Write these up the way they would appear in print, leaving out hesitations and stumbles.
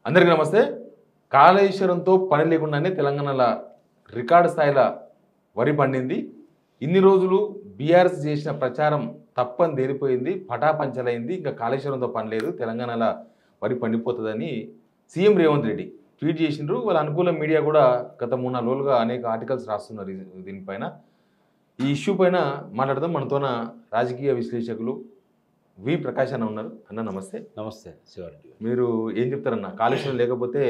అందరికీ నమస్తే. కాళేశ్వరంతో పని లేకుండానే తెలంగాణలో రికార్డు స్థాయిలో వరి పండింది. ఇన్ని రోజులు బీఆర్ఎస్ చేసిన ప్రచారం తప్పని తేలిపోయింది. పటాపంచలైంది. ఇంకా కాళేశ్వరంతో పని లేదు. తెలంగాణలో వరి పండిపోతుందని సీఎం రేవంత్ రెడ్డి ట్వీట్ చేసిండ్రు. వాళ్ళ అనుకూల మీడియా కూడా గత 3-4 రోజులుగా అనేక ఆర్టికల్స్ రాస్తున్నారు దీనిపైన. ఈ ఇష్యూ పైన మాట్లాడదాం. మనతోన రాజకీయ విశ్లేషకులు వి ప్రకాష్ అన్న ఉన్నారు. అన్న నమస్తే. నమస్తే శివారెడ్డి. మీరు ఏం చెప్తారన్న? కాళేశ్వరం లేకపోతే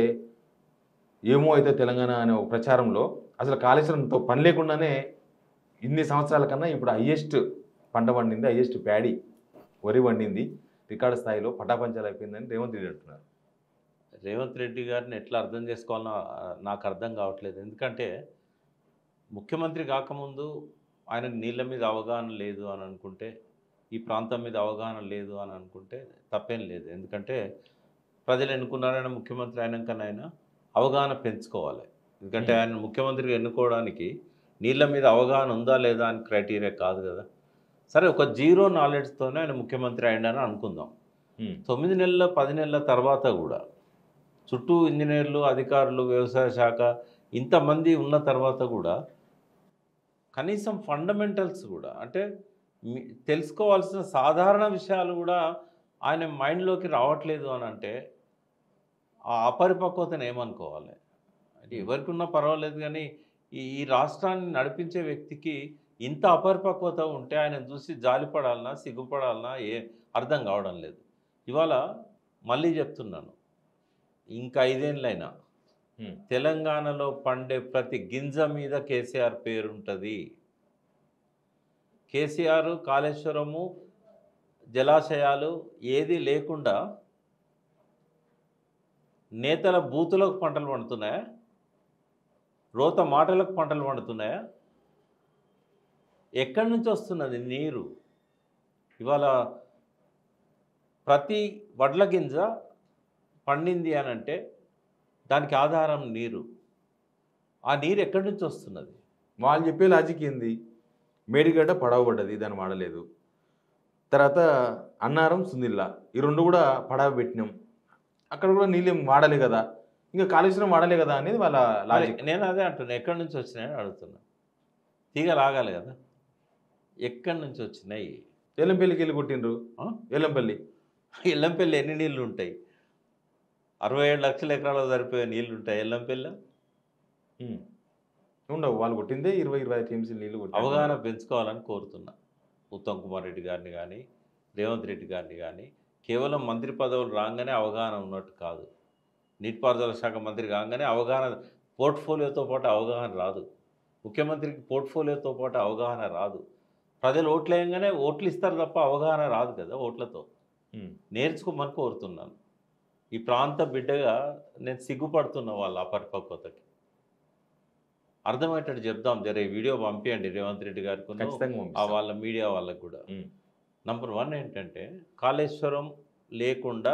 ఏమో అయితే తెలంగాణ అనే ఒక ప్రచారంలో అసలు కాళేశ్వరంతో పని లేకుండానే ఇన్ని సంవత్సరాల కన్నా ఇప్పుడు హయ్యెస్ట్ పంట పండింది, హయ్యెస్ట్ ప్యాడీ వరి పండింది, రికార్డు స్థాయిలో పటాపంచాలు అయిపోయిందని రేవంత్ రెడ్డి అంటున్నారు. రేవంత్ రెడ్డి గారిని ఎట్లా అర్థం చేసుకోవాలో నాకు అర్థం కావట్లేదు. ఎందుకంటే ముఖ్యమంత్రి కాకముందు ఆయనకు నీళ్ళ మీద అవగాహన లేదు అని అనుకుంటే, ఈ ప్రాంతం మీద అవగాహన లేదు అని అనుకుంటే తప్పేం లేదు. ఎందుకంటే ప్రజలు ఎన్నుకున్నారైనా ముఖ్యమంత్రి అయినాకనైనా అవగాహన పెంచుకోవాలి. ఎందుకంటే ఆయన ముఖ్యమంత్రిగా ఎన్నుకోవడానికి నీళ్ళ మీద అవగాహన ఉందా లేదా అని క్రైటీరియా కాదు కదా. సరే, ఒక జీరో నాలెడ్జ్తోనే ఆయన ముఖ్యమంత్రి అయ్యాడని అనుకుందాం. 9 నెలల 10 నెలల తర్వాత కూడా చుట్టూ ఇంజనీర్లు, అధికారులు, వ్యవసాయ శాఖ ఇంతమంది ఉన్న తర్వాత కూడా కనీసం ఫండమెంటల్స్ కూడా అంటే తెలుసుకోవాల్సిన సాధారణ విషయాలు కూడా ఆయన మైండ్లోకి రావట్లేదు అని అంటే ఆ అపరిపక్వతను ఏమనుకోవాలి? అంటే ఎవరికి ఉన్నా పర్వాలేదు, కానీ ఈ రాష్ట్రాన్ని నడిపించే వ్యక్తికి ఇంత అపరిపక్వత ఉంటే ఆయన చూసి జాలిపడాలన్నా సిగ్గుపడాలన్నా అర్థం కావడం లేదు. ఇవాళ మళ్ళీ చెప్తున్నాను, ఇంకా 5 ఏళ్ళైనా తెలంగాణలో పండే ప్రతి గింజ మీద కేసీఆర్ పేరుంటుంది. కేసీఆర్ కాళేశ్వరము జలాశయాలు ఏది లేకుండా నేతల బూతులకు పంటలు పండుతున్నాయా? రోత మాటలకు పంటలు పండుతున్నాయా? ఎక్కడి నుంచి వస్తున్నది నీరు? ఇవాళ ప్రతి వడ్ల గింజ పండింది అని అంటే దానికి ఆధారం నీరు. ఆ నీరు ఎక్కడి నుంచి వస్తున్నది? వాళ్ళు చెప్పే లాజిక్ ఏంది? మేడిగడ్డ పడవబడ్డది, దాన్ని వాడలేదు. తర్వాత అన్నారం, సుందిల్లా ఈ రెండు కూడా పడవ పెట్టినాం, అక్కడ కూడా నీళ్ళేం వాడలే కదా, ఇంకా కాళేశ్వరం వాడలే కదా అనేది వాళ్ళ లాజిక్. నేను అదే అంటున్నా, ఎక్కడి నుంచి వచ్చినాయని అడుగుతున్నా. తీగ లాగాలి కదా, ఎక్కడి నుంచి వచ్చినాయి? ఎల్లంపల్లికి వెళ్ళి కొట్టిండ్రు. ఎల్లంపల్లి ఎన్ని నీళ్ళు ఉంటాయి? 67 లక్షల ఎకరాలకు సరిపోయే నీళ్ళు ఉంటాయి ఎల్లంపల్లి? ఉండవు. వాళ్ళు కొట్టిందే 20-25 టీమ్స్ నీళ్ళు. అవగాహన పెంచుకోవాలని కోరుతున్నా ఉత్తమ్ కుమార్ రెడ్డి గారిని కానీ రేవంత్ రెడ్డి గారిని కానీ. కేవలం మంత్రి పదవులు రాగానే అవగాహన ఉన్నట్టు కాదు. నీటిపారుదల శాఖ మంత్రి కాగానే అవగాహన, పోర్ట్ఫోలియోతో పాటు అవగాహన రాదు. ముఖ్యమంత్రికి పోర్ట్ఫోలియోతో పాటు అవగాహన రాదు. ప్రజలు ఓట్లు వేయగానే ఓట్లు ఇస్తారు తప్ప అవగాహన రాదు కదా. ఓట్లతో నేర్చుకోమని కోరుతున్నాను. ఈ ప్రాంత బిడ్డగా నేను సిగ్గుపడుతున్నా వాళ్ళ అపరిపక్వతకి. అర్థమయ్యేటట్టు చెప్దాం. జర ఈ వీడియో పంపించండి రేవంత్ రెడ్డి గారికి, వాళ్ళ మీడియా వాళ్ళకు కూడా. నంబర్ 1 ఏంటంటే, కాళేశ్వరం లేకుండా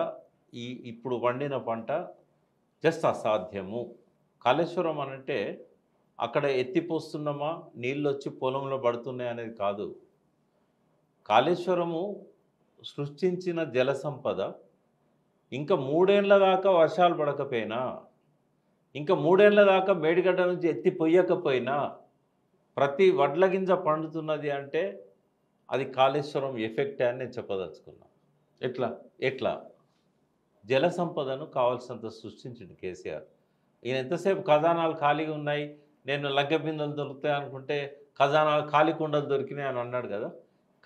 ఇప్పుడు పండిన పంట జస్ట్ అసాధ్యము. కాళేశ్వరం అనంటే అక్కడ ఎత్తిపోస్తున్నామా, నీళ్ళు వచ్చి పొలంలో పడుతున్నాయి అనేది కాదు. కాళేశ్వరము సృష్టించిన జల సంపద ఇంకా 3 ఏళ్ల దాకా వర్షాలు పడకపోయినా, ఇంకా 3 ఏళ్ల దాకా మేడిగడ్డ నుంచి ఎత్తి పొయ్యకపోయినా ప్రతి వడ్ల గింజ పండుతున్నది అంటే అది కాళేశ్వరం ఎఫెక్టే అని నేను చెప్పదలుచుకున్నా. ఎట్లా జల సంపదను కావాల్సినంత సృష్టించింది కేసీఆర్. ఈయన ఎంతసేపు ఖజానాలు ఖాళీగా ఉన్నాయి, నేను లంకె బిందెలు దొరుకుతాయి అనుకుంటే ఖజానాలు ఖాళీ కుండలు దొరికినాయి అని అన్నాడు కదా.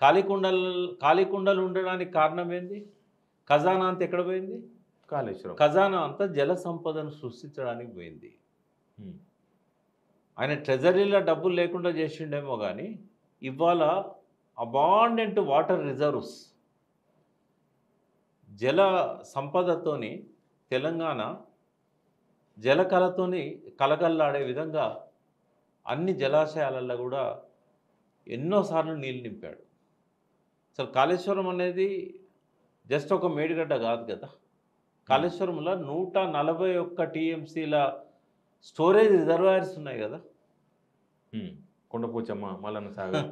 ఖాళీ కుండలు ఉండడానికి కారణం ఏంది? ఖజానా అంతా ఎక్కడ పోయింది? కాళేశ్వరం. ఖజానా అంతా జల సంపదను సృష్టించడానికి పోయింది. ఆయన ట్రెజరీలో డబ్బులు లేకుండా చేసిండేమో కానీ ఇవాళ అబాండెంట్ వాటర్ రిజర్వ్స్, జల సంపదతోని తెలంగాణ జలకళతోని కలగల్లాడే విధంగా అన్ని జలాశయాలలో కూడా ఎన్నోసార్లు నీళ్ళు నింపాడు. అసలు కాళేశ్వరం అనేది జస్ట్ ఒక మేడిగడ్డ కాదు కదా. కాళేశ్వరంలో 141 టీఎంసీల స్టోరేజ్ రిజర్వాయర్స్ ఉన్నాయి కదా. కొండపోచమ్మ, మల్లన్న సాగర్,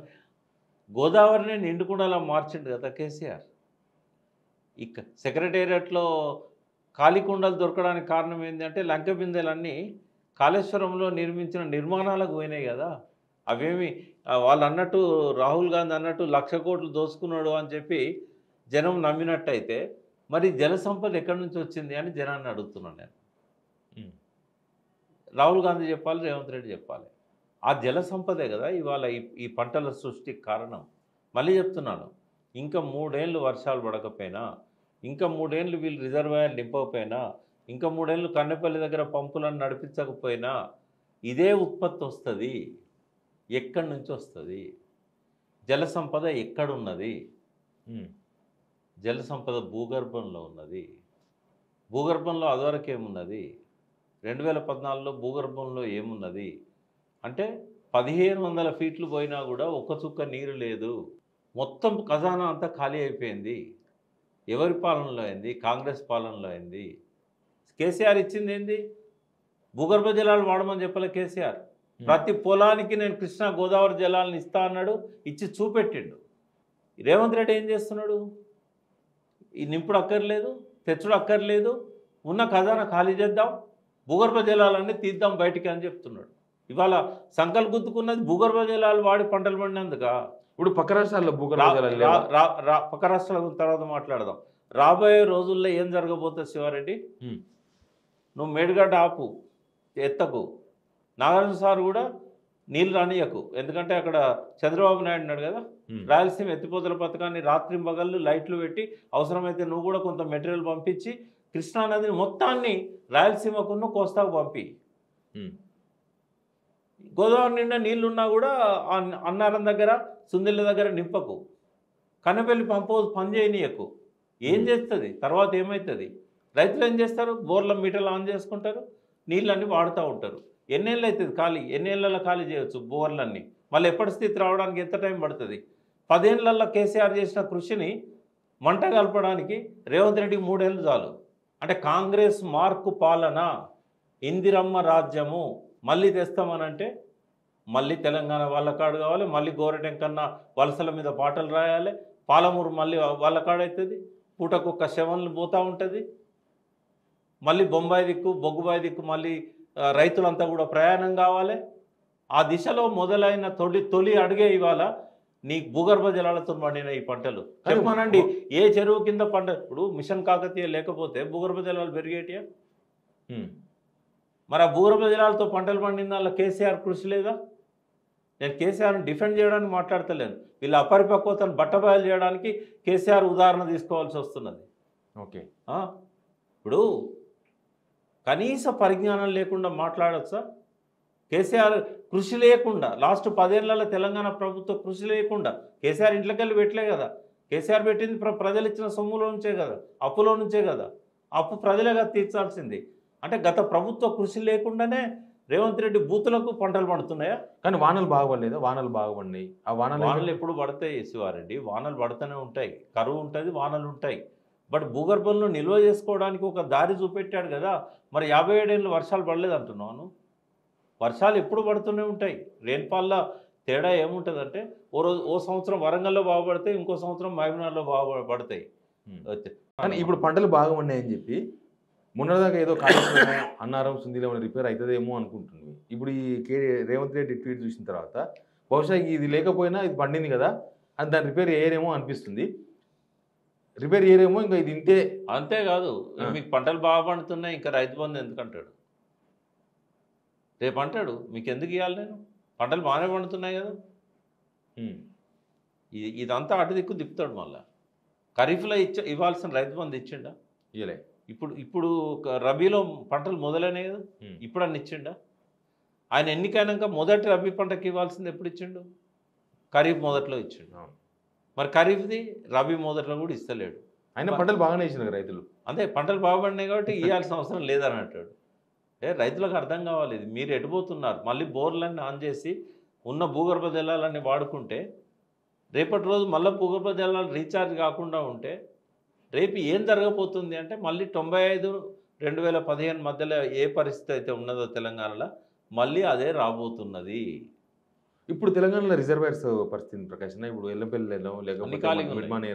గోదావరిని నిండుకుండలా మార్చిండు కదా కేసీఆర్. సెక్రటేరియట్లో ఖాళీ కుండలు దొరకడానికి కారణం ఏంటంటే లంక బిందెలన్నీ కాళేశ్వరంలో నిర్మించిన నిర్మాణాలకు పోయినాయి కదా. అవేమి వాళ్ళు అన్నట్టు రాహుల్ గాంధీ అన్నట్టు 1,00,000 కోట్లు దోసుకున్నాడు అని చెప్పి జనం నమ్మినట్టయితే మరి జల సంపద ఎక్కడి నుంచి వచ్చింది అని జనాన్ని అడుగుతున్నాను నేను. ఉమ్. రాహుల్ గాంధీ చెప్పాలి, రేవంత్ రెడ్డి చెప్పాలి. ఆ జల సంపదే కదా ఇవాళ ఈ పంటల సృష్టికి కారణం. మళ్ళీ చెప్తున్నాను, ఇంకా 3 ఏళ్ళు వర్షాలు పడకపోయినా, ఇంకా 3 ఏళ్ళు వీళ్ళు రిజర్వాయర్ నింపకపోయినా, ఇంకా 3 ఏళ్ళు కన్నెపల్లి దగ్గర పంపులను నడిపించకపోయినా ఇదే ఉత్పత్తి వస్తుంది. ఎక్కడి నుంచి వస్తుంది? జల సంపద ఎక్కడున్నది? ఉమ్. జల సంపద భూగర్భంలో ఉన్నది. భూగర్భంలో అదివరకు ఏమున్నది? 2014లో భూగర్భంలో ఏమున్నది అంటే 1500 ఫీట్లు పోయినా కూడా ఒక్క చుక్క నీరు లేదు. మొత్తం ఖజానా అంతా ఖాళీ అయిపోయింది. ఎవరి పాలనలో అయింది? కాంగ్రెస్ పాలనలో అయింది. కేసీఆర్ ఇచ్చింది ఏంది? భూగర్భ జలాలు వాడమని చెప్పలే కేసీఆర్. ప్రతి పొలానికి నేను కృష్ణా గోదావరి జలాలను ఇస్తా అన్నాడు, ఇచ్చి చూపెట్టిండు. రేవంత్ రెడ్డి ఏం చేస్తున్నాడు? ఈ నింపుడు అక్కర్లేదు, తెచ్చుడు అక్కర్లేదు, ఉన్న ఖజానా ఖాళీ చేద్దాం, భూగర్భ జలాలన్నీ తీద్దాం బయటికి అని చెప్తున్నాడు. ఇవాళ సంకల్ గుద్దుకున్నది భూగర్భ జలాలు వాడి పంటలు పండినందుక. ఇప్పుడు పక్క రాష్ట్రాల్లో భూగర్భ జలాలు లేవా? పక్క రాష్ట్రాల తర్వాత మాట్లాడదాం. రాబోయే రోజుల్లో ఏం జరగబోతుంది శివారెడ్డి? నువ్వు మేడిగడ్డ ఆపు, ఎత్తకు. నాగార్జున సార్ కూడా నీళ్ళు రానియకు. ఎందుకంటే అక్కడ చంద్రబాబు నాయుడు ఉన్నాడు కదా, రాయలసీమ ఎత్తిపోతల పథకాన్ని రాత్రి పగళ్ళు లైట్లు పెట్టి అవసరమైతే నువ్వు కూడా కొంత మెటీరియల్ పంపించి కృష్ణానదిని మొత్తాన్ని రాయలసీమకున్న కోస్తాకు పంపి, గోదావరి నిండా నీళ్లున్నా కూడా అన్నారం దగ్గర సుందిళ్ళ దగ్గర నింపకు. కన్నెపల్లి పంపోజ్ పని చేయనీయకు. ఏం చేస్తుంది? తర్వాత ఏమవుతుంది? రైతులు ఏం చేస్తారు? బోర్ల మీటర్లు ఆన్ చేసుకుంటారు, నీళ్ళన్నీ వాడుతూ ఉంటారు. ఎన్నేళ్ళు అవుతుంది ఖాళీ? ఎన్నేళ్ళలో ఖాళీ చేయొచ్చు బోర్లన్నీ? మళ్ళీ ఎప్పటి స్థితి రావడానికి ఎంత టైం పడుతుంది? 10 ఏళ్లలో కేసీఆర్ చేసిన కృషిని మంట కలపడానికి రేవంత్ రెడ్డికి 3 ఏళ్ళు చాలు. అంటే కాంగ్రెస్ మార్కు పాలన, ఇందిరమ్మ రాజ్యము మళ్ళీ తెస్తామనంటే మళ్ళీ తెలంగాణ వాళ్ళ కాడు కావాలి, మళ్ళీ గోరటెంకన్న వలసల మీద పాటలు రాయాలి, పాలమూరు మళ్ళీ వాళ్ళ కాడవుతుంది, పూటకొక్క శవన్లు పోతూ ఉంటుంది, మళ్ళీ బొంబాయి దిక్కు బొగ్గుబాయి దిక్కు మళ్ళీ రైతులంతా కూడా ప్రయాణం కావాలి. ఆ దిశలో మొదలైన తొలి అడుగే ఇవాళ నీ భూగర్భ జలాలతో పండిన ఈ పంటలు. చెప్పానండి, ఏ చెరువు కింద పంట? ఇప్పుడు మిషన్ కాకతీయ లేకపోతే భూగర్భ జలాలు పెరిగేటియా? మరి ఆ భూగర్భ జలాలతో పంటలు పండిన వాళ్ళ కేసీఆర్ కృషి లేదా? నేను కేసీఆర్ని డిఫెండ్ చేయడానికి మాట్లాడతలేను. వీళ్ళ అపరిపక్వతను బట్టబయలు చేయడానికి కేసీఆర్ ఉదాహరణ తీసుకోవాల్సి వస్తున్నది. ఓకే, ఇప్పుడు కనీస పరిజ్ఞానం లేకుండా మాట్లాడచ్చా? కేసీఆర్ కృషి లేకుండా లాస్ట్ 10 ఏళ్లలో తెలంగాణ ప్రభుత్వం కృషి లేకుండా, కేసీఆర్ ఇంట్లోకెళ్ళి పెట్టలే కదా, కేసీఆర్ పెట్టింది ప్రజలు ఇచ్చిన సొమ్ములో నుంచే కదా, అప్పులో నుంచే కదా, అప్పు ప్రజలే కదా తీర్చాల్సింది. అంటే గత ప్రభుత్వ కృషి లేకుండానే రేవంత్ రెడ్డి బూతులకు పంటలు పండుతున్నాయా? కానీ వానలు బాగుపడలేదా? వానలు బాగుపడినాయి. ఆ వానలు ఎప్పుడు పడతాయి శివారెడ్డి? వానలు పడుతూనే ఉంటాయి, కరువు ఉంటుంది, వానలు ఉంటాయి. బట్ భూగర్భంలో నిల్వ చేసుకోవడానికి ఒక దారి చూపెట్టాడు కదా. మరి 57 ఏళ్ళు వర్షాలు పడలేదు అంటున్నాను. వర్షాలు ఎప్పుడు పడుతూనే ఉంటాయి. రెయిన్ఫాల్లో తేడా ఏముంటుందంటే ఓ సంవత్సరం వరంగల్లో బాగుపడతాయి, ఇంకో సంవత్సరం మహబూబ్నగర్లో బాగుపడతాయి. కానీ ఇప్పుడు పంటలు బాగా ఉన్నాయని చెప్పి మొన్నదాకా ఏదో కాళేశ్వరం అన్నారం సుందీలో రిపేర్ అవుతుందేమో అనుకుంటుంది. ఇప్పుడు ఈ రేవంత్ రెడ్డి ట్వీట్ చూసిన తర్వాత బహుశా ఇది లేకపోయినా ఇది పండింది కదా అని దాన్ని రిపేర్ చేయరేమో అనిపిస్తుంది. రిపేర్ చేయరేమో, ఇంకా ఇది ఇంతే. అంతేకాదు, మీకు పంటలు బాగా పండుతున్నాయి, ఇంకా రైతు బంధు ఎందుకు అంటాడు? రేపు అంటాడు మీకు ఎందుకు ఇవ్వాలి, నేను పంటలు బాగానే పండుతున్నాయి కదా. ఇదంతా అటు దిక్కు తిప్పుతాడు. మళ్ళీ ఖరీఫ్లో ఇవ్వాల్సిన రైతు బంధు ఇచ్చిండా? ఇవ్వలే. ఇప్పుడు రబీలో పంటలు మొదలైనాయి కదా, ఇప్పుడు అన్ని ఇచ్చిండా? ఆయన ఎన్నికైనాక మొదటి రబీ పంటకి ఇవ్వాల్సింది ఎప్పుడు ఇచ్చిండు? ఖరీఫ్ మొదట్లో ఇచ్చిండు. మరి ఖరీఫ్ది రబీ మొదట్లో కూడా ఇస్తలేడు. ఆయన పంటలు బాగానే ఇచ్చిన రైతులు. అంతే, పంటలు బాగుపడినాయి కాబట్టి ఇవ్వాల్సిన అవసరం లేదని అంటాడు. రైతులకు అర్థం కావాలి, ఇది మీరు ఎటుపోతున్నారు. మళ్ళీ బోర్లన్నీ ఆన్ చేసి ఉన్న భూగర్భ జలాలన్నీ వాడుకుంటే రేపటి రోజు మళ్ళీ భూగర్భ జలాలు రీఛార్జ్ కాకుండా ఉంటే రేపు ఏం జరగబోతుంది అంటే మళ్ళీ 95-2015 మధ్యలో ఏ పరిస్థితి అయితే ఉన్నదో తెలంగాణలో మళ్ళీ అదే రాబోతున్నది. ఇప్పుడు తెలంగాణలో రిజర్వాయర్స్ పరిస్థితి ప్రకాశం, ఇప్పుడు ఎల్లంపల్లిలో లేకపోతే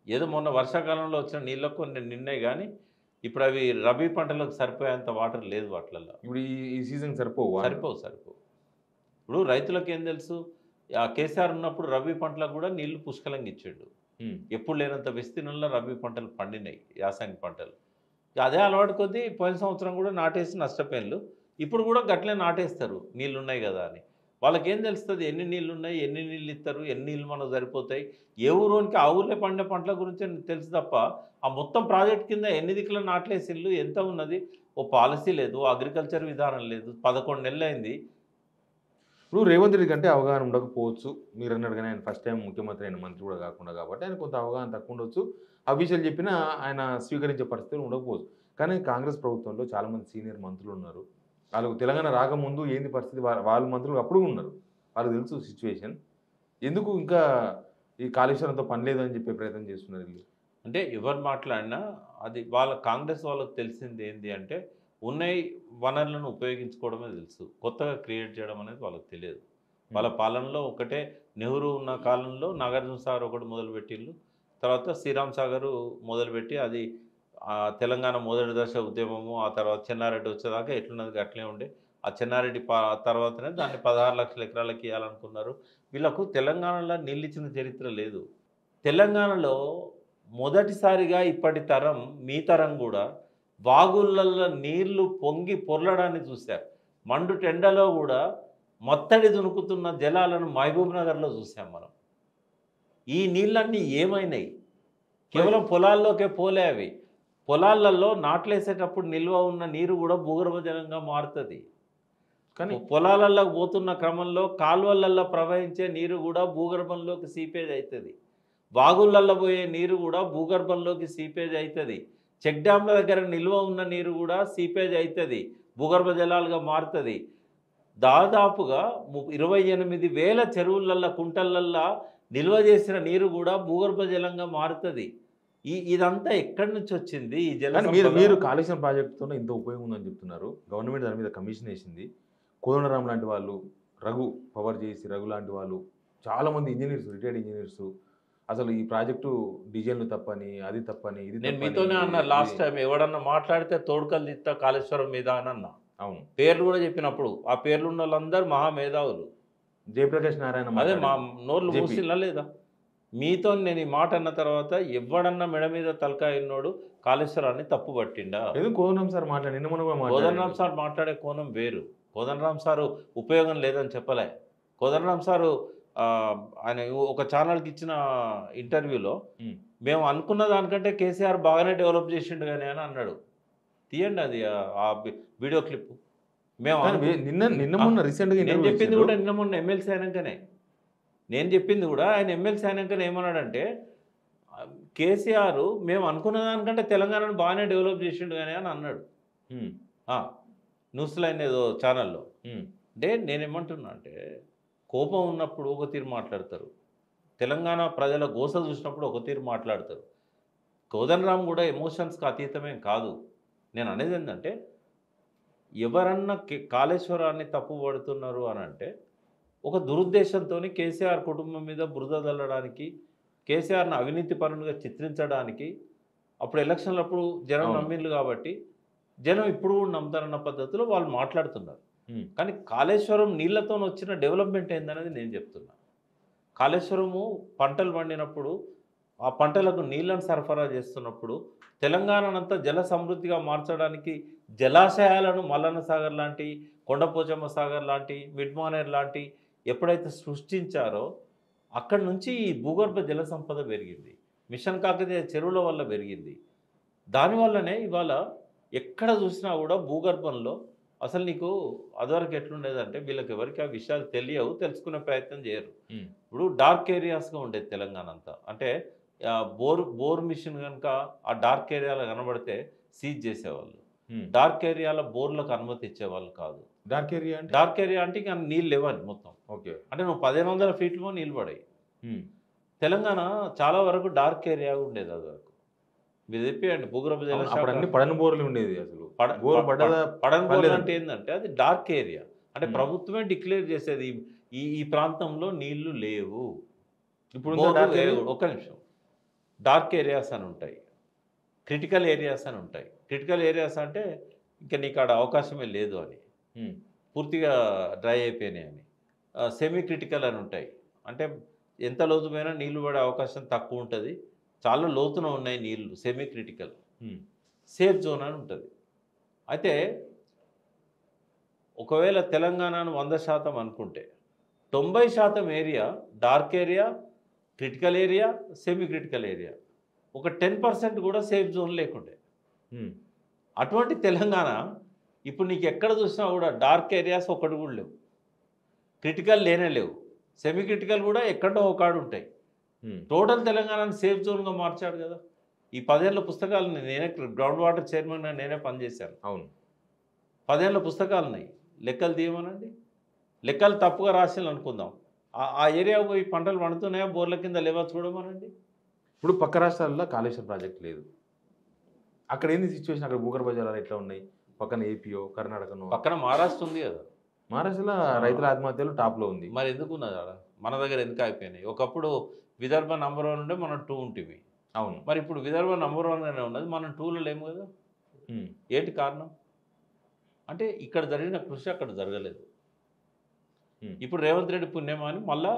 ఏదో మొన్న వర్షాకాలంలో వచ్చిన నీళ్ళకు కొన్ని నిన్నాయి, కానీ ఇప్పుడు అవి రబీ పంటలకు సరిపోయేంత వాటర్ లేదు వాటిలలో. ఇప్పుడు ఈ సీజన్ సరిపోవు. సరిపోవు. ఇప్పుడు రైతులకు ఏం తెలుసు, ఆ కేసీఆర్ ఉన్నప్పుడు రబీ పంటలకు కూడా నీళ్లు పుష్కలంగా ఇచ్చిండు. ఎప్పుడు లేనంత విస్తీర్ణంలో రబీ పంటలు పండినాయి, యాసంగి పంటలు. అదే అలవాటు కొద్దీ పోయిన సంవత్సరం కూడా నాటేసి నష్టపోయినలు. ఇప్పుడు కూడా గట్లే నాటేస్తారు నీళ్ళు ఉన్నాయి కదా అని. వాళ్ళకేం తెలుస్తుంది ఎన్ని నీళ్ళు ఉన్నాయి, ఎన్ని నీళ్ళు ఇస్తారు, ఎన్ని నీళ్ళు మనకు సరిపోతాయి. ఏ ఊరోనికి ఆ ఊర్లో పండే పంటల గురించి తెలుసు తప్ప ఆ మొత్తం ప్రాజెక్ట్ కింద ఎన్ని దిక్కుల నాట్లేసిళ్ళు ఎంత ఉన్నది, ఓ పాలసీ లేదు, అగ్రికల్చర్ విధానం లేదు. 11 నెలలు అయింది. ఇప్పుడు రేవంత్ రెడ్డి కంటే అవగాహన ఉండకపోవచ్చు. మీరు అన్నట్టుగానే ఆయన ఫస్ట్ టైం ముఖ్యమంత్రి అయిన మంత్రి కూడా కాకుండా కాబట్టి ఆయన కొంత అవగాహన తక్కువ ఉండొచ్చు. ఆ విషయాలు చెప్పినా ఆయన స్వీకరించే పరిస్థితులు ఉండకపోవచ్చు. కానీ కాంగ్రెస్ ప్రభుత్వంలో చాలామంది సీనియర్ మంత్రులు ఉన్నారు. వాళ్ళకు తెలంగాణ రాకముందు ఏంది పరిస్థితి, వాళ్ళ మంత్రులు అప్పుడు ఉన్నారు, వాళ్ళకి తెలుసు సిచ్యువేషన్. ఎందుకు ఇంకా ఈ కాళేశ్వరంతో పని లేదని చెప్పే ప్రయత్నం చేస్తున్నారు వీళ్ళు? అంటే ఎవరు మాట్లాడినా అది వాళ్ళ కాంగ్రెస్ వాళ్ళకి తెలిసింది ఏంటి అంటే ఉన్నాయి వనరులను ఉపయోగించుకోవడమే తెలుసు, కొత్తగా క్రియేట్ చేయడం అనేది వాళ్ళకి తెలియదు. వాళ్ళ పాలనలో ఒకటే, నెహ్రూ ఉన్న కాలంలో నాగార్జున సాగర్ ఒకటి మొదలుపెట్టిళ్ళు, తర్వాత శ్రీరామ్ సాగర్ మొదలుపెట్టి అది తెలంగాణ మొదటి దశ ఉద్యమము, ఆ తర్వాత చెన్నారెడ్డి వచ్చేదాకా ఎట్లున్నది అట్లే ఉండే. ఆ చెన్నారెడ్డి తర్వాతనే దాన్ని 16 లక్షల ఎకరాలకి ఇవ్వాలనుకున్నారు. వీళ్ళకు తెలంగాణలో నీళ్ళు ఇచ్చిన చరిత్ర లేదు. తెలంగాణలో మొదటిసారిగా ఇప్పటి తరం, మీ తరం కూడా వాగుళ్ళల్లో నీళ్లు పొంగి పొర్లడాన్ని చూశారు. మండు టెండలో కూడా మత్తడి దునుకుతున్న జలాలను మహబూబ్ నగర్లో చూసాం మనం. ఈ నీళ్ళన్నీ ఏమైనాయి? కేవలం పొలాల్లోకే పోలే అవి. పొలాలలో నాట్లేసేటప్పుడు నిల్వ ఉన్న నీరు కూడా భూగర్భ జలంగా మారుతుంది. కానీ పొలాలలో పోతున్న క్రమంలో కాలువలలో ప్రవహించే నీరు కూడా భూగర్భంలోకి సీపేజ్ అవుతుంది. వాగుళ్ళల్లో పోయే నీరు కూడా భూగర్భంలోకి సీపేజ్ అవుతుంది. చెక్ డ్యాంల దగ్గర నిల్వ ఉన్న నీరు కూడా సీపేజ్ అవుతుంది, భూగర్భ జలాలుగా మారుతుంది. దాదాపుగా 28,000 చెరువులల్లో, కుంటలల్లో నిల్వ చేసిన నీరు కూడా భూగర్భ జలంగా మారుతుంది. ఇదంతా ఎక్కడి నుంచి వచ్చింది ఈ జలం? మీరు కాళేశ్వరం ప్రాజెక్టుతో ఇంత ఉపయోగం ఉందని చెప్తున్నారు. గవర్నమెంట్ దాని మీద కమిషన్ వేసింది. కోదండరాం లాంటి వాళ్ళు, పవర్ చేసి రఘు లాంటి వాళ్ళు, చాలామంది ఇంజనీర్స్, రిటైర్డ్ ఇంజనీర్స్ అసలు ఈ ప్రాజెక్టు డిజైన్లు తప్పని, అది తప్పని, ఇది నేను మీతోనే అన్నా లాస్ట్ టైం, ఎవడన్నా మాట్లాడితే తోడుకలు తీస్తా కాళేశ్వరం మీద అని అన్నా. అవును, పేర్లు కూడా చెప్పినప్పుడు ఆ పేర్లు ఉన్న వాళ్ళందరూ మహామేధావులు. జయప్రకాష్ నారాయణ అదే మా నోర్లు మూసిలా లేదా? మీతో నేను ఈ మాట అన్న తర్వాత ఎవడన్నా మెడ మీద తలకాయ ఉన్నోడు కాళేశ్వరాన్ని తప్పు పట్టిండా? కోదండరాం సార్ కోదండరాం సార్ మాట్లాడే కోణం వేరు. కోదండరాం సారు ఉపయోగం లేదని చెప్పలే. కోదండరాం సారు ఆయన ఒక ఛానల్కి ఇచ్చిన ఇంటర్వ్యూలో మేము అనుకున్న దానికంటే కేసీఆర్ బాగానే డెవలప్ చేసిండు కానీ అని అన్నాడు. తీయండి అది ఆ వీడియో క్లిప్. మేము నేను చెప్పింది కూడా నిన్న మొన్న ఎమ్మెల్సీ అయినాకనే. నేను చెప్పింది కూడా ఆయన ఎమ్మెల్సీ అయినాకనే ఏమన్నాడంటే కేసీఆర్ మేము అనుకున్న దానికంటే తెలంగాణను బాగానే డెవలప్ చేసిండు కానీ అని అన్నాడు. న్యూస్ లైన్ ఏదో ఛానల్లో. అంటే నేనేమంటున్నా అంటే కోపం ఉన్నప్పుడు ఒక తీరు మాట్లాడతారు, తెలంగాణ ప్రజల గోస చూసినప్పుడు ఒక తీరు మాట్లాడతారు. కోదండరాం కూడా ఎమోషన్స్కి అతీతమేం కాదు. నేను అనేది ఏంటంటే ఎవరన్నా కాళేశ్వరాన్ని తప్పు పడుతున్నారు అని అంటే ఒక దురుద్దేశంతో కేసీఆర్ కుటుంబం మీద బురద చల్లడానికి, కేసీఆర్ని అవినీతి పరునిగా చిత్రించడానికి, అప్పుడు ఎలక్షన్లప్పుడు జనం నమ్మిండ్రు కాబట్టి జనం ఇప్పుడు కూడా నమ్ముతారన్న పద్ధతిలో వాళ్ళు మాట్లాడుతున్నారు. కానీ కాళేశ్వరం నీళ్లతో వచ్చిన డెవలప్మెంట్ ఏందనేది నేను చెప్తున్నా. కాళేశ్వరము పంటలు పండినప్పుడు ఆ పంటలకు నీళ్లను సరఫరా చేస్తున్నప్పుడు తెలంగాణనంతా జల సమృద్ధిగా మార్చడానికి జలాశయాలను మల్లన్న సాగర్ లాంటి, కొండపోచమ్మ సాగర్ లాంటి, మిడ్మానేర్ లాంటి ఎప్పుడైతే సృష్టించారో అక్కడి నుంచి ఈ భూగర్భ జల సంపద పెరిగింది. మిషన్ కాకతీయ చెరువుల వల్ల పెరిగింది. దానివల్లనే ఇవాళ ఎక్కడ చూసినా కూడా భూగర్భంలో అసలు నీకు అదివరకు ఎట్లుండేదంటే వీళ్ళకి ఎవరికి ఆ విషయాలు తెలియవు, తెలుసుకునే ప్రయత్నం చేయరు. ఇప్పుడు డార్క్ ఏరియాస్గా ఉండేది తెలంగాణ అంతా. అంటే బోర్ మిషన్ కనుక ఆ డార్క్ ఏరియాలో కనబడితే సీజ్ చేసేవాళ్ళు. డార్క్ ఏరియాలో బోర్లకు అనుమతి ఇచ్చేవాళ్ళు కాదు. డార్క్ ఏరియా అంటే ఇక నీళ్ళు లేవని మొత్తం. ఓకే, అంటే నువ్వు 1500 ఫీట్లో నీళ్ళు పడాయి. తెలంగాణ చాలా వరకు డార్క్ ఏరియా ఉండేది అది వరకు. మీరు చెప్పండి భూగర్భ జల పడని బోర్లు ఉండేది. అసలు పడని బోర్లు అంటే ఏంటంటే అది డార్క్ ఏరియా. అంటే ప్రభుత్వమే డిక్లేర్ చేసేది ఈ ప్రాంతంలో నీళ్లు లేవు. ఇప్పుడు ఒక్క నిమిషం, డార్క్ ఏరియాస్ అని ఉంటాయి, క్రిటికల్ ఏరియాస్ అని ఉంటాయి. క్రిటికల్ ఏరియాస్ అంటే ఇంకా నీకు ఆడ అవకాశమే లేదు అని, ఉమ్, పూర్తిగా డ్రై అయిపోయినాయి అని. సెమీ క్రిటికల్ అని ఉంటాయి. అంటే ఎంత లోతు పోయినా నీళ్లు పడే అవకాశం తక్కువ ఉంటుంది. చాలా లోతున ఉన్నాయి నీళ్లు, సెమీ క్రిటికల్. ఉమ్, సేఫ్ జోన్ అని ఉంటుంది. అయితే ఒకవేళ తెలంగాణను 100% అనుకుంటే 90% area dark area, critical area, semi critical area. ఒక 10% కూడా సేఫ్ జోన్ లేకుండే. ఉమ్, అటువంటి తెలంగాణ ఇప్పుడు నీకు ఎక్కడ చూసినా కూడా డార్క్ ఏరియాస్ ఒకటి కూడా లేవు, క్రిటికల్ లేనే లేవు, సెమీ క్రిటికల్ కూడా ఎక్కడో ఒకడు ఉంటాయి. ఉమ్, టోటల్ తెలంగాణను సేఫ్ జోన్గా మార్చాడు కదా. ఈ 10 ఏళ్ల పుస్తకాలను నేనే గ్రౌండ్ వాటర్ చైర్మన్గా నేనే పనిచేశాను. అవును. 10 ఏళ్ల పుస్తకాలు ఉన్నాయి, లెక్కలు తీయమనండి. లెక్కలు తప్పుగా రాసిలు అనుకుందాం, ఆ ఏరియా పోయి పంటలు పండుతున్నాయా, బోర్ల కింద లేవా చూడమనండి. ఇప్పుడు పక్క రాష్ట్రాల్లో కాళేశ్వరం ప్రాజెక్ట్ లేదు. అక్కడ ఏంది సిచ్యువేషన్? అక్కడ భూగర్భ జలాలు ఎట్లా ఉన్నాయి? పక్కన ఏపీయో కర్ణాటకనో. పక్కన మహారాష్ట్ర ఉంది కదా. మహారాష్ట్రలో రైతుల ఆత్మహత్యలు టాప్లో ఉంది. మరి ఎందుకు ఉన్నది ఆడ? మన దగ్గర ఎందుకు అయిపోయినాయి? ఒకప్పుడు విదర్భ నంబర్ 1 ఉండే మనం 2 ఉంటుంది. అవును. మరి ఇప్పుడు విదర్భ నంబర్ 1గానే ఉన్నది, మనం 2లో లేము కదా. ఉమ్, ఏంటి కారణం? అంటే ఇక్కడ జరిగిన కృషి అక్కడ జరగలేదు. ఉమ్, ఇప్పుడు రేవంత్ రెడ్డి పుణ్యమా అని మళ్ళా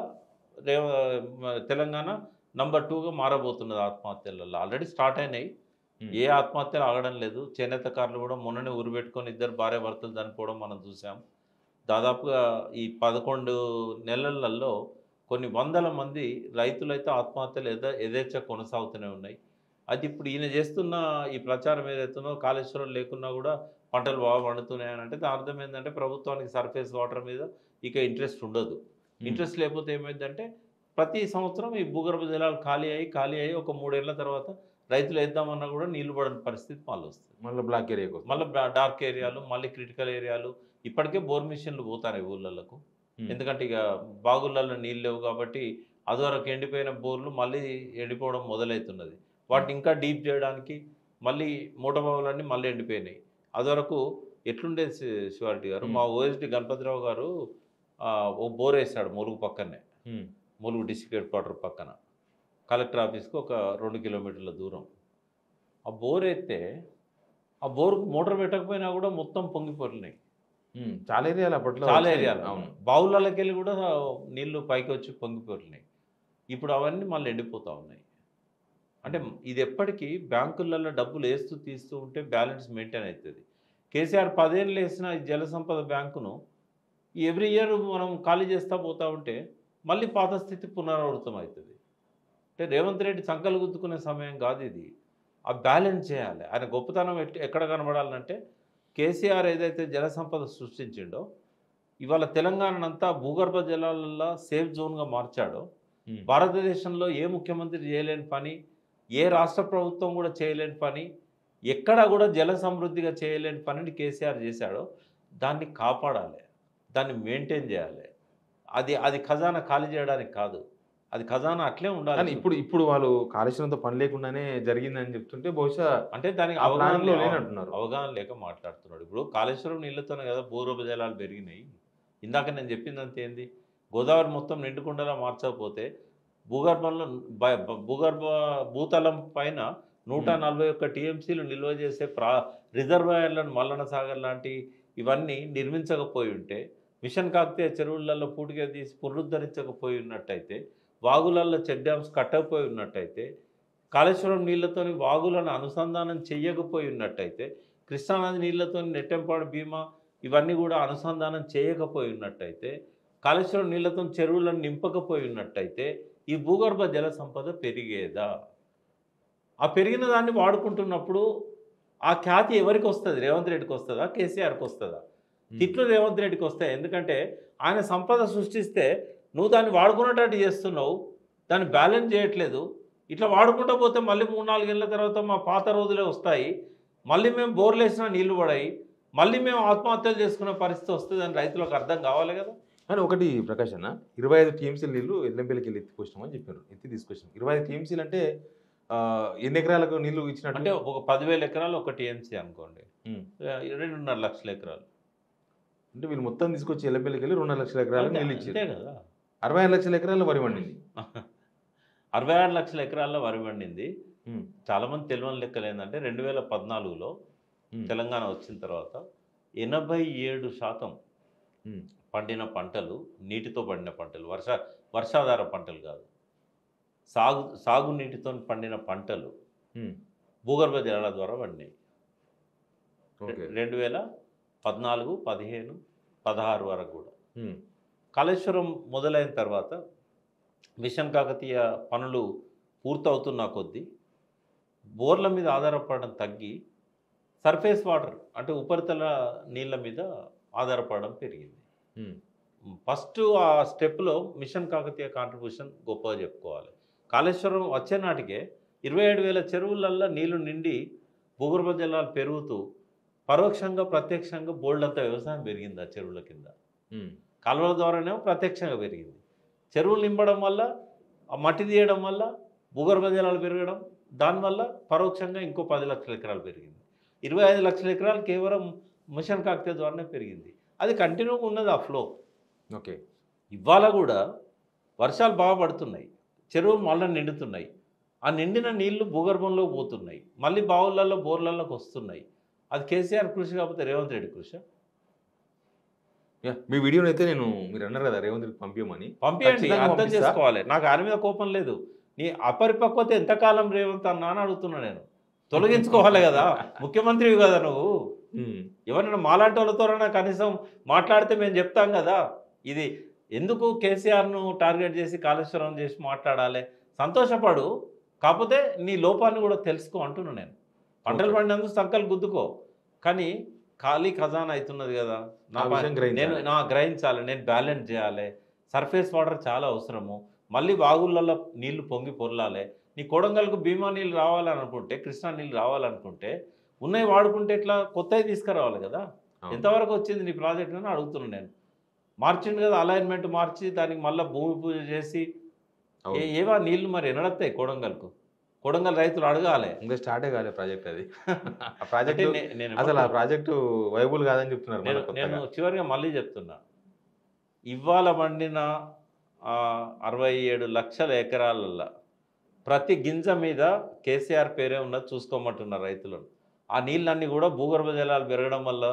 రేవ తెలంగాణ నంబర్ 2గా మారబోతున్నది ఆత్మహత్యలలో. ఆల్రెడీ స్టార్ట్ అయినాయి. ఉమ్, ఏ ఆత్మహత్యలు ఆగడం లేదు. చేనేతకారులు కూడా మొన్ననే ఉరిపెట్టుకొని 2 భార్య భర్తలు చనిపోవడం మనం చూసాం. దాదాపుగా ఈ 11 నెలలలో కొన్ని వందల మంది రైతులైతే ఆత్మహత్యలు యథేచ్ఛ కొనసాగుతూనే ఉన్నాయి. అది ఇప్పుడు ఈయన చేస్తున్న ఈ ప్రచారం ఏదైతుందో కాళేశ్వరం లేకున్నా కూడా పంటలు బాగా పండుతున్నాయని అంటే దాని అర్థం ఏంటంటే ప్రభుత్వానికి సర్ఫేస్ వాటర్ మీద ఇక ఇంట్రెస్ట్ ఉండదు. ఇంట్రెస్ట్ లేకపోతే ఏమైందంటే ప్రతి సంవత్సరం ఈ భూగర్భ జలాలు ఖాళీ అయ్యి ఒక 3 ఏళ్ల తర్వాత రైతులు వేద్దామన్నా కూడా నీళ్లు పడని పరిస్థితి మళ్ళీ వస్తుంది. మళ్ళీ బ్లాక్ ఏరియాకి మళ్ళీ డార్క్ ఏరియాలు, మళ్ళీ క్రిటికల్ ఏరియాలు. ఇప్పటికే బోర్ మిషన్లు పోతాయి ఊళ్ళకు. ఎందుకంటే ఇక బాగుళ్ళల్లో నీళ్ళు లేవు కాబట్టి అదివరకు ఎండిపోయిన బోర్లు మళ్ళీ ఎండిపోవడం మొదలవుతున్నది. వాటిని ఇంకా డీప్ చేయడానికి మళ్ళీ మూట బావులన్నీ మళ్ళీ ఎండిపోయినాయి. అదివరకు ఎట్లుండేది శివారెడ్డి గారు, మా ఓఎస్డి గణపతిరావు గారు ఓ బోర్ వేసాడు ములుగు పక్కనే, ములుగు డిస్ట్రిక్ట్ హెడ్ క్వార్టర్ పక్కన కలెక్టర్ ఆఫీస్కి ఒక 2 కిలోమీటర్ల దూరం. ఆ బోర్ ఎత్తే ఆ బోర్కు మోటార్ పెట్టకపోయినా కూడా మొత్తం పొంగిపోతున్నాయి. చాలా ఏరియాలు అప్పట్లో చాలా వచ్చాయి. ఏరియాలు అవును. బావులకి వెళ్ళి కూడా నీళ్లు పైకి వచ్చి పొంగిపోతున్నాయి. ఇప్పుడు అవన్నీ మళ్ళీ ఎండిపోతూ ఉన్నాయి. అంటే ఇది ఎప్పటికీ బ్యాంకులలో డబ్బులు వేస్తూ తీస్తూ ఉంటే బ్యాలెన్స్ మెయింటైన్ అవుతుంది. కేసీఆర్ 10 ఏళ్ళు వేసిన ఈ జల సంపద బ్యాంకును ఎవ్రీ ఇయర్ మనం ఖాళీ చేస్తూ పోతూ ఉంటే మళ్ళీ పాత స్థితి పునరావృతం అవుతుంది. అంటే రేవంత్ రెడ్డి సంకలు గుద్దుకునే సమయం కాదు ఇది. ఆ బ్యాలెన్స్ చేయాలి. ఆయన గొప్పతనం ఎక్కడ కనబడాలంటే కేసీఆర్ ఏదైతే జల సంపద సృష్టించిండో ఇవాళ తెలంగాణనంతా భూగర్భ జలాలలో సేఫ్ జోన్గా మార్చాడో, భారతదేశంలో ఏ ముఖ్యమంత్రి చేయలేని పని, ఏ రాష్ట్ర ప్రభుత్వం కూడా చేయలేని పని, ఎక్కడా కూడా జల సమృద్ధిగా చేయలేని పనిని కేసీఆర్ చేశాడో దాన్ని కాపాడాలి, దాన్ని మెయింటైన్ చేయాలి. అది ఖజానా ఖాళీ చేయడానికి కాదు, అది ఖజానా అట్లే కానీ ఉండాలి. ఇప్పుడు వాళ్ళు కాళేశ్వరంతో పని లేకుండానే జరిగిందని చెప్తుంటే బహుశా అంటే దానికి ఆ ప్లాన్లో లేనంటున్నారు. అవగాహన లేక మాట్లాడుతున్నాడు. ఇప్పుడు కాళేశ్వరం నీళ్ళతోనే కదా భూగర్భ జలాలు పెరిగినాయి. ఇందాక నేను చెప్పిందంత ఏంది, గోదావరి మొత్తం నిండుకుండలా మార్చకపోతే భూగర్భంలో భూతలం పైన 141 టీఎంసీలు నిల్వ చేసే రిజర్వాయర్లను మల్లన సాగర్ లాంటి ఇవన్నీ నిర్మించకపోయి ఉంటే, మిషన్ కాకతీయ చెరువులలో పూటిగా తీసి పునరుద్ధరించకపోయి ఉన్నట్టయితే, వాగులలో చెక్ డ్యామ్స్ కట్టకపోయి ఉన్నట్టయితే, కాళేశ్వరం నీళ్లతోని వాగులను అనుసంధానం చెయ్యకపోయి ఉన్నట్టయితే, కృష్ణానది నీళ్లతో నెట్టెంపాడు భీమా ఇవన్నీ కూడా అనుసంధానం చేయకపోయి ఉన్నట్టయితే, కాళేశ్వరం నీళ్లతో చెరువులను నింపకపోయి ఉన్నట్టయితే ఈ భూగర్భ జల సంపద పెరిగేదా? ఆ పెరిగిన దాన్ని వాడుకుంటున్నప్పుడు ఆ ఖ్యాతి ఎవరికి వస్తుంది? రేవంత్ రెడ్డికి వస్తుందా, కేసీఆర్కి వస్తుందా? తిట్లు రేవంత్ రెడ్డికి వస్తాయి. ఎందుకంటే ఆయన సంపద సృష్టిస్తే నువ్వు దాన్ని వాడుకునేటట్టు చేస్తున్నావు, దాన్ని బ్యాలెన్స్ చేయట్లేదు. ఇట్లా వాడుకుంటూ పోతే మళ్ళీ 3-4 ఏళ్ళ తర్వాత మా పాత రోజులే వస్తాయి, మళ్ళీ మేము బోర్లు వేసినా నీళ్లు పడాయి, మళ్ళీ మేము ఆత్మహత్యలు చేసుకునే పరిస్థితి వస్తుంది అని రైతులకు అర్థం కావాలి కదా. అని ఒకటి ప్రకాష్ అన్న, 25 టీఎంసీల నీళ్లు ఎల్లంపల్లికి వెళ్ళి ఎత్తుకొచ్చినామని చెప్పారు. తీసుకొచ్చాం 25 టీఎంసీలు అంటే ఎన్ని ఎకరాలకు నీళ్లు ఇచ్చినట్టు? అంటే ఒక 10,000 ఎకరాలు ఒక టీఎంసీ అనుకోండి, 2.5 లక్షల ఎకరాలు. అంటే వీళ్ళు మొత్తం తీసుకొచ్చి ఎల్లంపల్లికి వెళ్ళి 2.5 లక్షల ఎకరాలకు నీళ్ళు ఇచ్చారు. అంతే కదా. 65 లక్షల ఎకరాల్లో వరి పండింది. 66 లక్షల ఎకరాల్లో వరి పండింది. చాలామంది తెలియని లెక్కలు ఏంటంటే 2014లో తెలంగాణ వచ్చిన తర్వాత 87% ఉమ్, పండిన పంటలు నీటితో పండిన పంటలు, వర్షాధార పంటలు కాదు, సాగునీటితో పండిన పంటలు ఉమ్, భూగర్భ జలాల ద్వారా పండినాయి. ఓకే. 2014, 15, 16 వరకు కూడా. ఉమ్, కాళేశ్వరం మొదలైన తర్వాత మిషన్ కాకతీయ పనులు పూర్తవుతున్న కొద్దీ బోర్ల మీద ఆధారపడడం తగ్గి సర్ఫేస్ వాటర్ అంటే ఉపరితల నీళ్ళ మీద ఆధారపడడం పెరిగింది. ఉమ్, ఫస్ట్ ఆ స్టెప్లో మిషన్ కాకతీయ కాంట్రిబ్యూషన్ గొప్పగా చెప్పుకోవాలి. కాళేశ్వరం వచ్చే నాటికే 27,000 చెరువులల్లో నీళ్లు నిండి భూగర్భ జలాలు పెరుగుతూ పరోక్షంగా ప్రత్యక్షంగా బోల్డంత వ్యవసాయం పెరిగింది ఆ చెరువుల కింద. ఉమ్, కాలువల ద్వారానేమో ప్రత్యక్షంగా పెరిగింది. చెరువులు నింపడం వల్ల, ఆ మట్టి తీయడం వల్ల భూగర్భ జలాలు పెరగడం, దానివల్ల పరోక్షంగా ఇంకో 10 లక్షల ఎకరాలు పెరిగింది. 25 లక్షల ఎకరాలు కేవలం మిషన్ కాకతీయ ద్వారానే పెరిగింది. అది కంటిన్యూగా ఉన్నది ఆ ఫ్లో. ఓకే. ఇవాళ కూడా వర్షాలు బాగా పడుతున్నాయి, చెరువులు మళ్ళీ నిండుతున్నాయి. ఆ నిండిన నీళ్లు భూగర్భంలో పోతున్నాయి, మళ్ళీ బావులలో బోర్లలోకి వస్తున్నాయి. అది కేసీఆర్ కృషి కాకపోతే రేవంత్ రెడ్డి కృషి. యా, మీ వీడియోని అయితే మీరు అన్నారు కదా రేవంత్ రెడ్డి పంపించమని. పంపించండి, ఖచ్చితంగా అర్థం పంపిస్తా. చేసుకోవాలి. నాకు ఆయన మీద కోపం లేదు. నీ అపరిపక్వత ఎంతకాలం రేవంత్ అన్నా అని అడుగుతున్నా నేను. తొలగించుకోవాలి కదా, ముఖ్యమంత్రివి కదా నువ్వు. ఉమ్, ఎవరైనా మాలాంటి వాళ్ళతోనైనా కనీసం మాట్లాడితే మేము చెప్తాం కదా. ఇది ఎందుకు కేసీఆర్ను టార్గెట్ చేసి కాళేశ్వరం చేసి మాట్లాడాలి? సంతోషపడు, కాకపోతే నీ లోపాన్ని కూడా తెలుసుకో అంటున్నా నేను. పంటలు పండినందుకు సంకలు గుద్దుకో, కానీ ఖాళీ ఖజానా అవుతున్నది కదా, ఆ విషయం గ్రహించాలి. గ్రహించాలి. నేను బ్యాలెన్స్ చేయాలి. సర్ఫేస్ వాటర్ చాలా అవసరము. మళ్ళీ వాగులలో నీళ్లు పొంగి పొర్లాలి. నీ కొడంగల్కు భీమా నీళ్ళు రావాలనుకుంటే, కృష్ణా నీళ్ళు రావాలనుకుంటే ఉన్నాయి వాడుకుంటే ఎట్లా? కొత్తవి తీసుకురావాలి కదా. అవును. ఎంతవరకు వచ్చింది నీ ప్రాజెక్ట్ అని అడుగుతున్నాను నేను. మార్చిండు కదా, అలైన్మెంట్ మార్చి దానికి మళ్ళీ భూమి పూజ చేసి అవును. ఏవా నీళ్లు మరి ఎనడతాయి కొడంగల్కు? కొడంగల్ రైతులు అడగాలి. ఇంకా స్టార్టే కాలే ప్రాజెక్ట్ అది. ఆ అంటే ప్రాజెక్ట్ అసలు ఆ ప్రాజెక్టు వైబుల్ కాదని చెప్తున్నారు మన నేను కొత్తగా. చివరిగా మళ్ళీ చెప్తున్నా, ఇవాళ పండిన 67 లక్షల ఎకరాలల్లో ప్రతి గింజ మీద కేసీఆర్ పేరే ఉన్నది చూసుకోమంటున్నారు రైతులను. ఆ నీళ్ళన్నీ కూడా భూగర్భ జలాలు పెరగడం వల్ల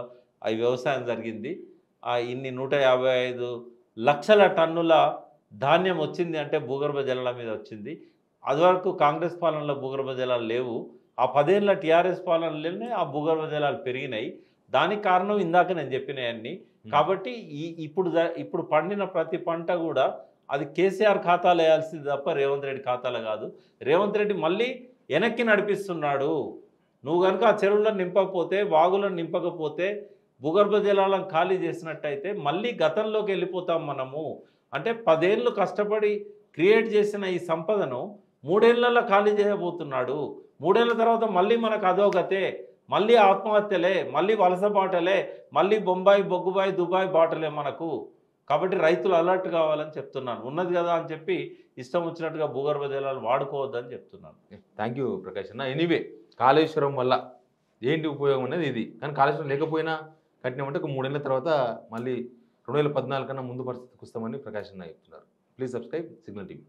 అవి వ్యవసాయం జరిగింది. ఇన్ని 155 లక్షల టన్నుల ధాన్యం వచ్చింది అంటే భూగర్భ జలాల మీద వచ్చింది. అది వరకు కాంగ్రెస్ పాలనలో భూగర్భ జలాలు లేవు. ఆ 10 ఏళ్ళ టీఆర్ఎస్ పాలనలోనే ఆ భూగర్భ జలాలు పెరిగినాయి. దానికి కారణం ఇందాక నేను చెప్పినవన్నీ. కాబట్టి ఇప్పుడు పండిన ప్రతి పంట కూడా అది కేసీఆర్ ఖాతాలో వేయాల్సింది తప్ప రేవంత్ రెడ్డి ఖాతాలో కాదు. రేవంత్ రెడ్డి మళ్ళీ వెనక్కి నడిపిస్తున్నాడు. నువ్వు కనుక ఆ చెరువులను నింపకపోతే, వాగులను నింపకపోతే, భూగర్భ జలాలను ఖాళీ చేసినట్టయితే మళ్ళీ గతంలోకి వెళ్ళిపోతాం మనము. అంటే 10 ఏళ్ళు కష్టపడి క్రియేట్ చేసిన ఈ సంపదను 3 ఏళ్లలో ఖాళీ చేయబోతున్నాడు. 3 ఏళ్ల తర్వాత మళ్ళీ మనకు అధోగతే, మళ్ళీ ఆత్మహత్యలే, మళ్ళీ వలస బాటలే, మళ్ళీ బొంబాయి, బొగ్గుబాయి, దుబాయ్ బాటలే మనకు. కాబట్టి రైతులు అలర్ట్ కావాలని చెప్తున్నాను. ఉన్నది కదా అని చెప్పి ఇష్టం వచ్చినట్టుగా భూగర్భ జలాలు వాడుకోవద్దని చెప్తున్నాను. థ్యాంక్ యూ ప్రకాష్ అన్న. ఎనీవే, కాళేశ్వరం వల్ల ఏంటి ఉపయోగం అనేది ఇది. కానీ కాళేశ్వరం లేకపోయినా కట్టినామంటే ఒక 3 ఏళ్ల తర్వాత మళ్ళీ 2014 కన్నా ముందు పరిస్థితికి వస్తామని ప్రకాష్ అన్న చెప్తున్నారు. Please subscribe signal TV.